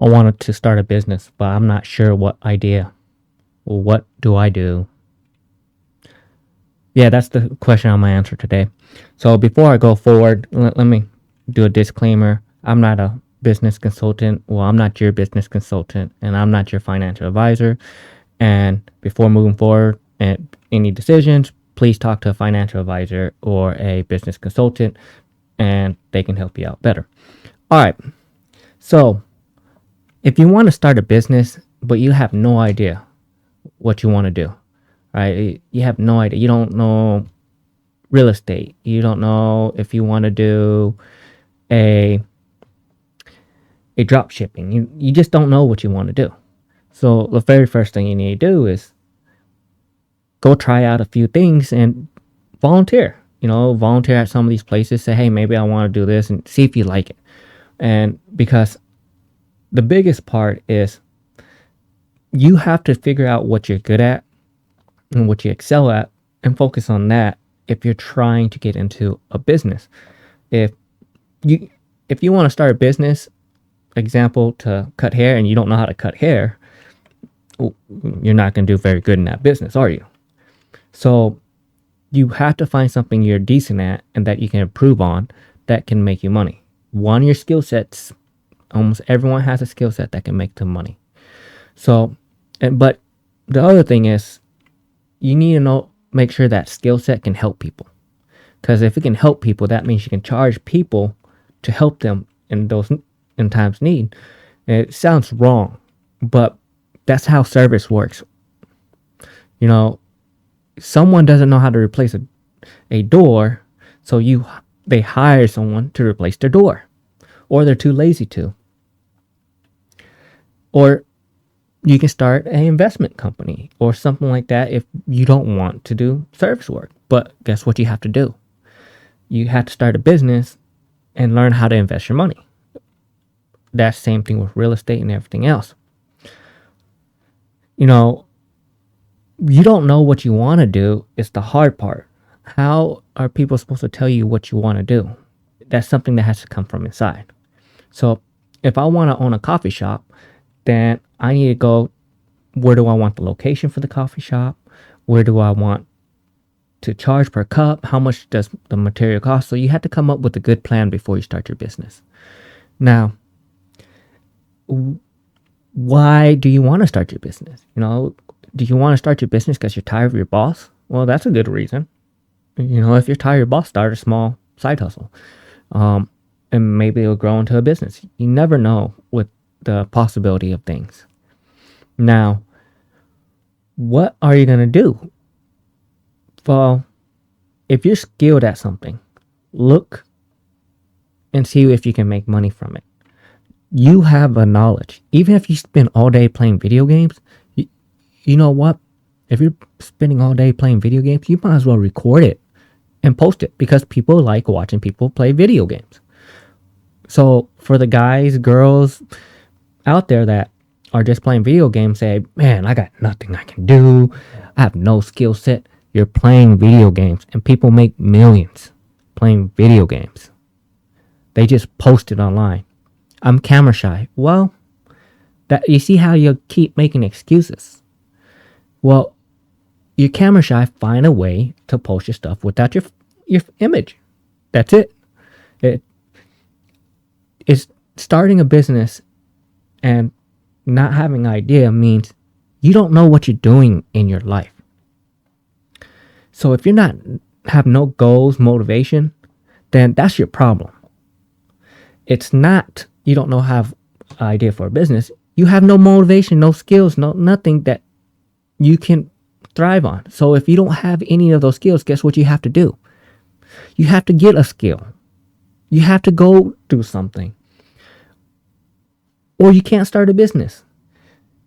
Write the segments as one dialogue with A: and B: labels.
A: I wanted to start a business, but I'm not sure what idea. Well, what do I do? Yeah, that's the question I'm going to answer today. So before I go forward, let me do a disclaimer. I'm not a business consultant. Well, I'm not your business consultant, and I'm not your financial advisor. And before moving forward and any decisions, please talk to a financial advisor or a business consultant, and they can help you out better. All right. So if you want to start a business, but you have no idea what you want to do, right? You have no idea. You don't know real estate. You don't know if you want to do a drop shipping. You just don't know what you want to do. So the very first thing you need to do is go try out a few things and volunteer. Volunteer at some of these places. Say, hey, maybe I want to do this, and see if you like it. And because the biggest part is you have to figure out what you're good at and what you excel at and focus on that if you're trying to get into a business. If you want to start a business, example, to cut hair, and you don't know how to cut hair, you're not going to do very good in that business, are you? So you have to find something you're decent at and that you can improve on that can make you money. One of your skill sets, almost everyone has a skill set that can make them money. So, but the other thing is you need to make sure that skill set can help people. Because if it can help people, that means you can charge people to help them in times of need. It sounds wrong, but that's how service works. Someone doesn't know how to replace a door, so they hire someone to replace their door, or they're too lazy to. Or you can start an investment company or something like that if you don't want to do service work. But guess what you have to do? You have to start a business and learn how to invest your money. That's the same thing with real estate and everything else. You don't know what you want to do. It's the hard part. How are people supposed to tell you what you want to do? That's something that has to come from inside. So if I want to own a coffee shop, then I need to go, where do I want the location for the coffee shop? Where do I want to charge per cup? How much does the material cost? So you have to come up with a good plan before you start your business. Now, why do you want to start your business? Do you want to start your business because you're tired of your boss? Well, that's a good reason. If you're tired of your boss, start a small side hustle. And maybe it'll grow into a business. You never know with the possibility of things. Now, what are you going to do? Well, if you're skilled at something, look and see if you can make money from it. You have a knowledge. Even if you spend all day playing video games, you know what? If you're spending all day playing video games, you might as well record it and post it, because people like watching people play video games. So for the guys, girls out there that are just playing video games, say, man, I got nothing I can do. I have no skill set. You're playing video games, and people make millions playing video games. They just post it online. I'm camera shy. Well, that you see how you keep making excuses. Well, you're camera shy. Find a way to post your stuff without your image. That's it. It's starting a business and not having an idea means you don't know what you're doing in your life. So if you're not have no goals, motivation, then that's your problem. It's not you don't know have an idea for a business. You have no motivation, no skills, nothing that you can thrive on. So if you don't have any of those skills, guess what you have to do? You have to get a skill. You have to go do something. Or you can't start a business.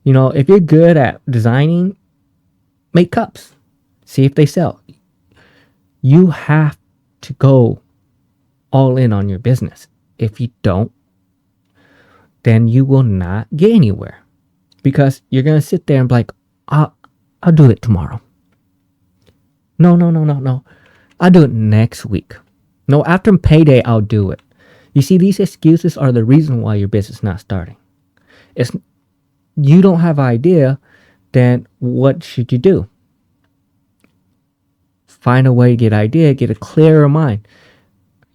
A: If you're good at designing, make cups. See if they sell. You have to go all in on your business. If you don't, then you will not get anywhere. Because you're going to sit there and be like, I'll do it tomorrow. No. I'll do it next week. No, after payday, I'll do it. You see, these excuses are the reason why your business is not starting. It's you don't have an idea, then what should you do? Find a way to get idea, get a clearer mind.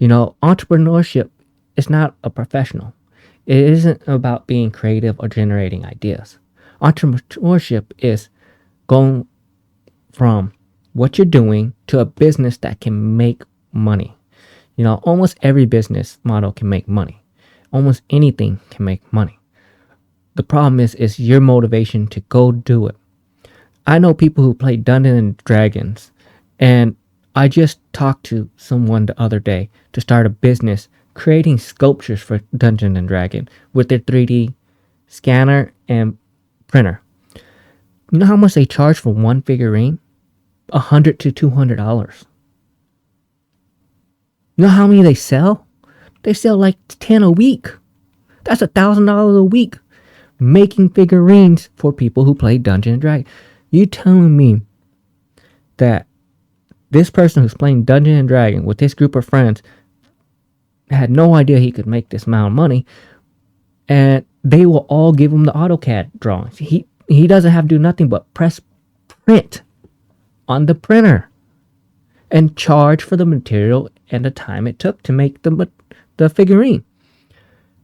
A: Entrepreneurship is not a professional. It isn't about being creative or generating ideas. Entrepreneurship is going from what you're doing to a business that can make money. Almost every business model can make money. Almost anything can make money. The problem is your motivation to go do it. I know people who play Dungeons and Dragons, and I just talked to someone the other day to start a business creating sculptures for Dungeons and Dragons with their 3D scanner and printer. You know how much they charge for one figurine? $100 to $200. You know how many they sell? They sell like 10 a week. That's $1,000 a week making figurines for people who play Dungeons and Dragons. You telling me that this person who's playing Dungeons and Dragons with this group of friends had no idea he could make this amount of money, and they will all give him the AutoCAD drawings. He doesn't have to do nothing but press print on the printer and charge for the material and the time it took to make the figurine.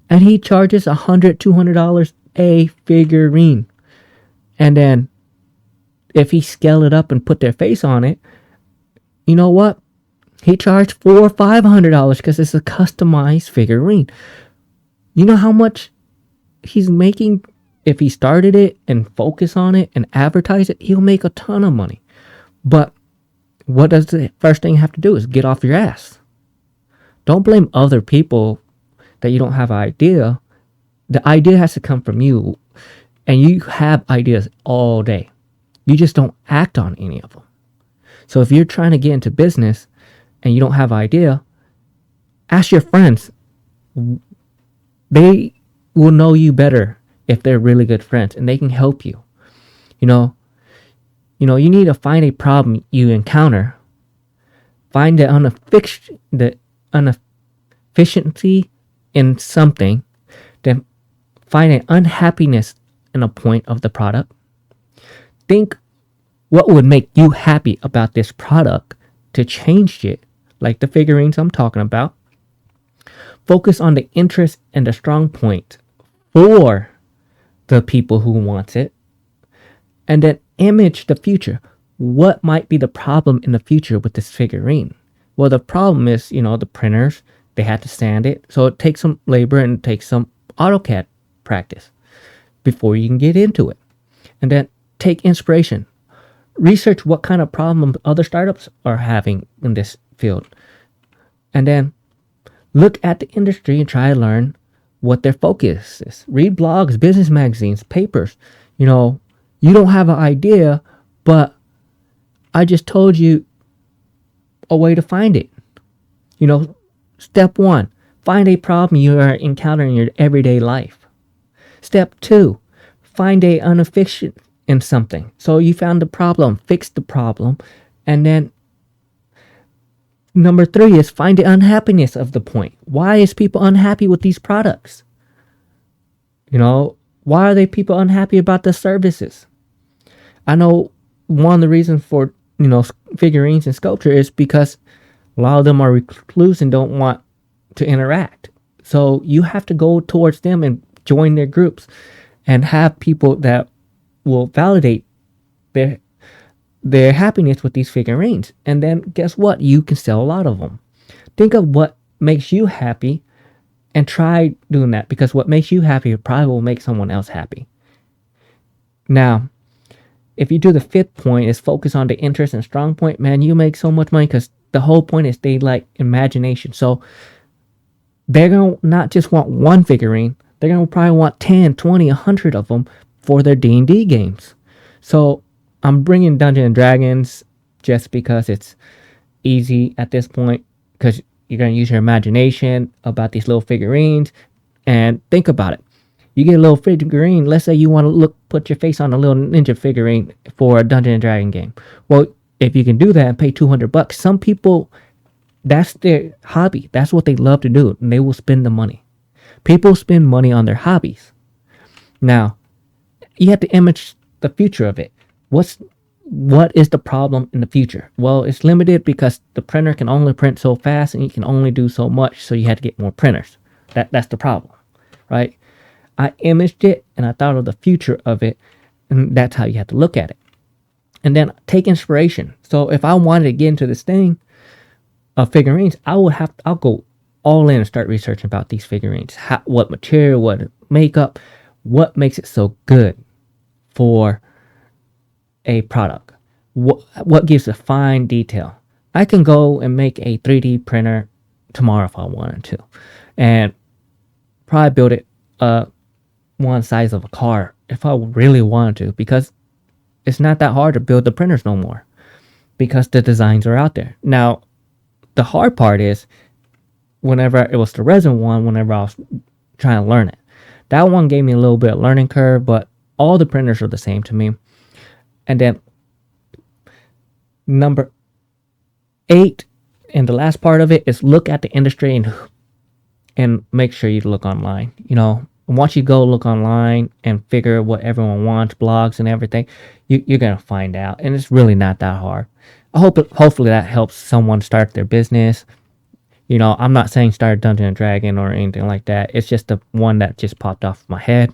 A: And he charges $100, $200 a figurine. And then if he scale it up and put their face on it, you know what? He charged $400 or $500 because it's a customized figurine. You know how much he's making if he started it and focus on it and advertise it? He'll make a ton of money. But what does the first thing you have to do is get off your ass. Don't blame other people that you don't have an idea. The idea has to come from you, and you have ideas all day. You just don't act on any of them. So if you're trying to get into business and you don't have an idea, ask your friends. They will know you better if they're really good friends, and they can help you. You need to find a problem you encounter, find the inefficiency in something, then find an unhappiness in a point of the product. Think what would make you happy about this product to change it, like the figurines I'm talking about. Focus on the interest and the strong point for the people who want it, and then image the future. What might be the problem in the future with this figurine? Well, the problem is, the printers, they had to sand it. So it takes some labor and it takes some AutoCAD practice before you can get into it. And then take inspiration. Research what kind of problems other startups are having in this field. And then look at the industry and try to learn what their focus is. Read blogs, business magazines, papers. You don't have an idea, but I just told you a way to find it. Step 1, find a problem you are encountering in your everyday life. Step 2, find a inefficient in something. So you found the problem, fix the problem, and then number 3 is find the unhappiness of the point. Why is people unhappy with these products? Why are they people unhappy about the services? I know one of the reasons for figurines and sculpture is because a lot of them are recluse and don't want to interact. So you have to go towards them and join their groups and have people that will validate their happiness with these figurines. And then guess what? You can sell a lot of them. Think of what makes you happy and try doing that, because what makes you happy probably will make someone else happy. Now, if you do the 5th point is focus on the interest and strong point, man, you make so much money because the whole point is they like imagination. So they're going to not just want one figurine, they're going to probably want 10, 20, 100 of them for their D&D games. So I'm bringing Dungeons and Dragons just because it's easy at this point, because you're going to use your imagination about these little figurines. And think about it. You get a little figurine. Let's say you want to put your face on a little ninja figurine for a Dungeons and Dragon game. Well, if you can do that and pay $200, some people, that's their hobby. That's what they love to do, and they will spend the money. People spend money on their hobbies. Now, you have to image the future of it. What is the problem in the future? Well, it's limited because the printer can only print so fast and you can only do so much, so you had to get more printers. That's the problem, right? I imaged it and I thought of the future of it, and that's how you have to look at it. And then take inspiration. So if I wanted to get into this thing of figurines, I'll go all in and start researching about these figurines. What material, what makeup, what makes it so good for a product. What gives a fine detail. I can go and make a 3D printer tomorrow if I wanted to, and probably build it one size of a car if I really wanted to, because it's not that hard to build the printers no more because the designs are out there. Now, the hard part is whenever it was the resin one, whenever I was trying to learn it. That one gave me a little bit of learning curve, but all the printers are the same to me. And then number 8, and the last part of it, is look at the industry and make sure you look online. Once you go look online and figure what everyone wants, blogs and everything, you're gonna find out, and it's really not that hard. Hopefully that helps someone start their business. I'm not saying start Dungeon and Dragon or anything like that. It's just the one that just popped off my head.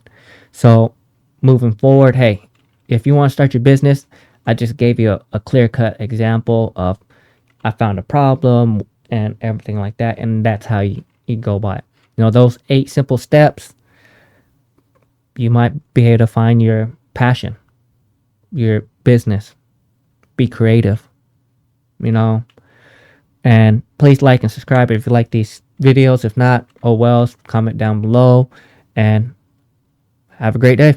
A: So moving forward, hey, if you want to start your business, I just gave you a clear-cut example of I found a problem and everything like that, and that's how you go by it. Those 8 simple steps, you might be able to find your passion, your business, be creative, and please like and subscribe if you like these videos. If not, oh well, comment down below, and have a great day.